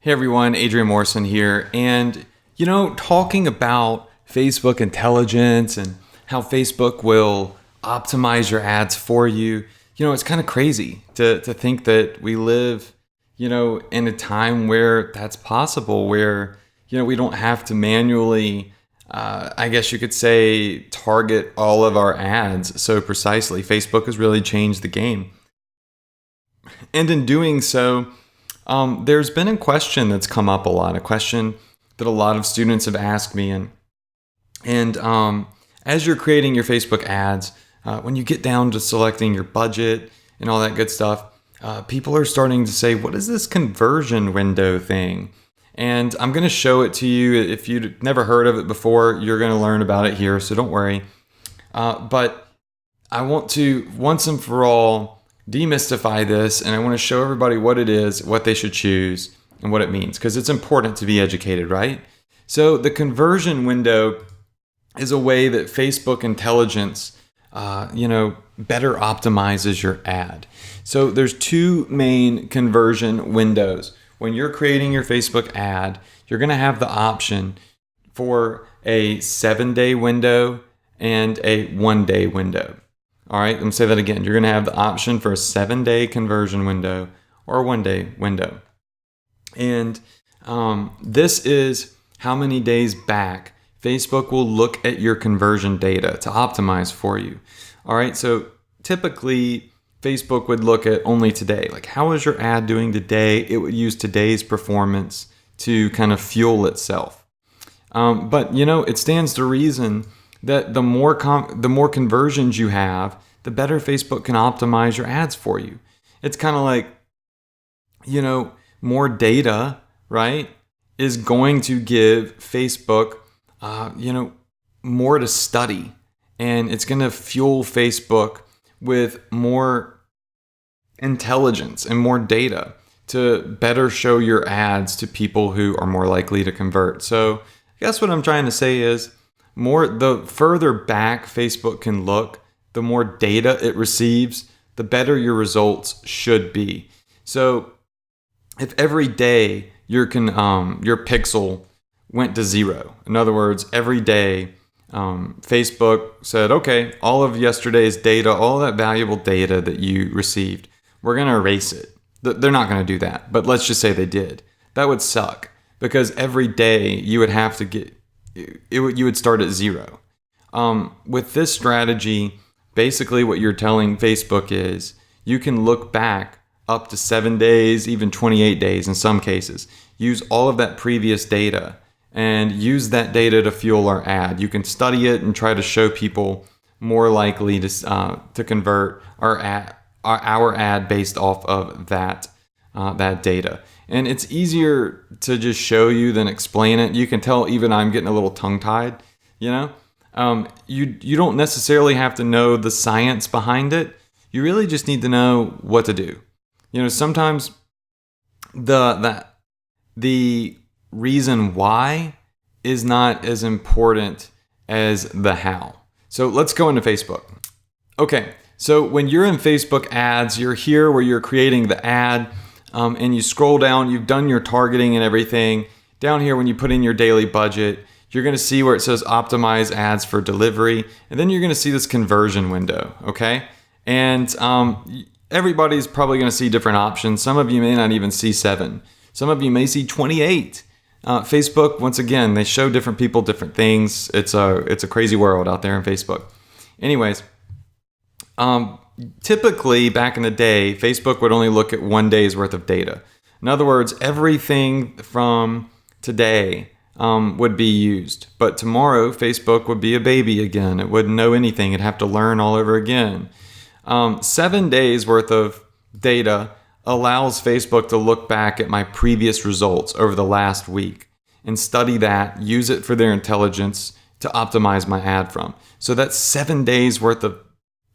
Hey everyone, Adrian Morrison here. And, talking about Facebook intelligence and how Facebook will optimize your ads for you, it's kind of crazy to think that we live, in a time where that's possible, where, we don't have to manually, I guess you could say, target all of our ads so precisely. Facebook has really changed the game. And in doing so, there's been a question that's come up a lot, a question that a lot of students have asked me. And as you're creating your Facebook ads, when you get down to selecting your budget and all that good stuff, people are starting to say, what is this conversion window thing? And I'm going to show it to you. If you've never heard of it before, you're going to learn about it here, so don't worry. But I want to, once and for all, demystify this, and I want to show everybody what it is, what they should choose, and what it means, because it's important to be educated, right? So the conversion window is a way that Facebook intelligence, better optimizes your ad. So there's two main conversion windows. When you're creating your Facebook ad, you're going to have the option for a 7-day window and a 1-day window. All right, let me say that again. You're going to have the option for a 7-day conversion window or a 1-day window. And this is how many days back Facebook will look at your conversion data to optimize for you. All right, so typically Facebook would look at only today. Like, how is your ad doing today? It would use today's performance to kind of fuel itself. But, it stands to reason that the more conversions you have, the better Facebook can optimize your ads for you. It's kind of like, more data, right, is going to give Facebook, more to study. And it's going to fuel Facebook with more intelligence and more data to better show your ads to people who are more likely to convert. So I guess what I'm trying to say is, the further back Facebook can look, the more data it receives, the better your results should be. So if every day your pixel went to 0, in other words, every day Facebook said, okay, all of yesterday's data, all that valuable data that you received, we're going to erase it. They're not going to do that, but let's just say they did. That would suck, because every day you would have to you would start at 0. With this strategy, basically what you're telling Facebook is you can look back up to 7 days, even 28 days in some cases. Use all of that previous data and use that data to fuel our ad. You can study it and try to show people more likely to convert our ad based off of that data. And it's easier to just show you than explain it. You can tell even I'm getting a little tongue-tied, You don't necessarily have to know the science behind it. You really just need to know what to do. Sometimes the reason why is not as important as the how. So let's go into Facebook. Okay, so when you're in Facebook ads, you're here where you're creating the ad. And you scroll down, you've done your targeting and everything. Down here, when you put in your daily budget, you're going to see where it says optimize ads for delivery. And then you're going to see this conversion window, okay? And everybody's probably going to see different options. Some of you may not even see 7. Some of you may see 28. Facebook, once again, they show different people different things. It's a crazy world out there in Facebook. Anyways, typically, back in the day, Facebook would only look at 1 day's worth of data. In other words, everything from today would be used. But tomorrow, Facebook would be a baby again. It wouldn't know anything. It'd have to learn all over again. 7 days worth of data allows Facebook to look back at my previous results over the last week and study that, use it for their intelligence to optimize my ad from. So that's 7 days worth of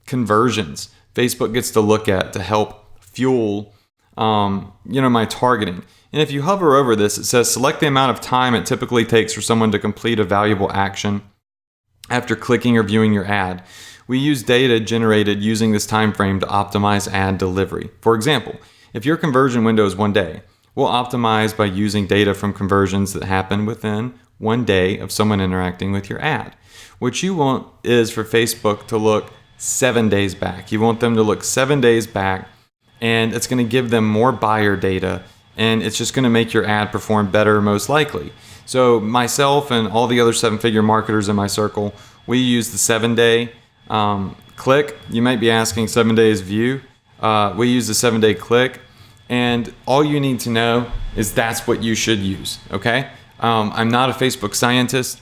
conversions Facebook gets to look at to help fuel, my targeting. And if you hover over this, it says select the amount of time it typically takes for someone to complete a valuable action after clicking or viewing your ad. We use data generated using this time frame to optimize ad delivery. For example, if your conversion window is 1 day, will optimize by using data from conversions that happen within 1 day of someone interacting with your ad. What you want is for Facebook to look 7 days back. You want them to look 7 days back, and it's going to give them more buyer data, and it's just going to make your ad perform better most likely. So myself and all the other 7-figure marketers in my circle, we use the 7-day click. You might be asking 7 days view. We use the 7-day click, and all you need to know is that's what you should use, okay? I'm not a Facebook scientist.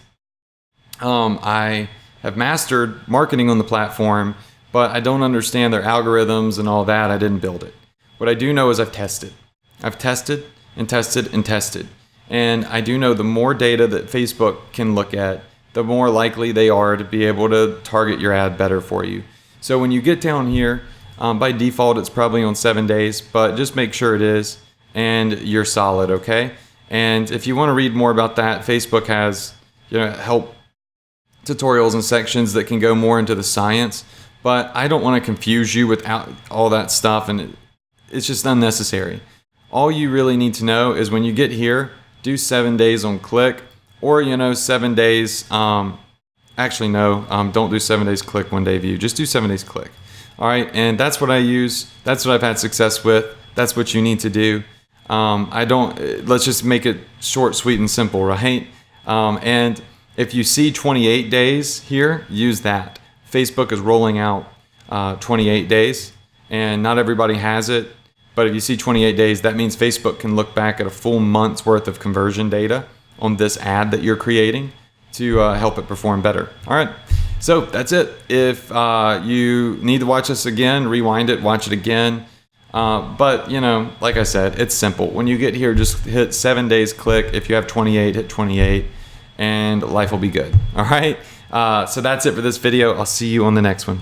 I have mastered marketing on the platform, but I don't understand their algorithms and all that. I didn't build it. What I do know is I've tested. I've tested and tested and tested. And I do know the more data that Facebook can look at, the more likely they are to be able to target your ad better for you. So when you get down here, by default, it's probably on 7 days, but just make sure it is, and you're solid, okay? And if you want to read more about that, Facebook has, help tutorials and sections that can go more into the science, but I don't want to confuse you with all that stuff, and it's just unnecessary. All you really need to know is when you get here, do 7 days on click, or 7 days, actually no, don't do 7 days click, 1 day view, just do 7 days click. All right, and that's what I use, that's what I've had success with, that's what you need to do. Let's just make it short, sweet, and simple, right? And if you see 28 days here, use that. Facebook is rolling out 28 days, and not everybody has it. But if you see 28 days, that means Facebook can look back at a full month's worth of conversion data on this ad that you're creating to help it perform better. All right, so that's it. If you need to watch this again, rewind it, watch it again. But, like I said, it's simple. When you get here, just hit 7 days click. If you have 28, hit 28, and life will be good. All right, so that's it for this video. I'll see you on the next one.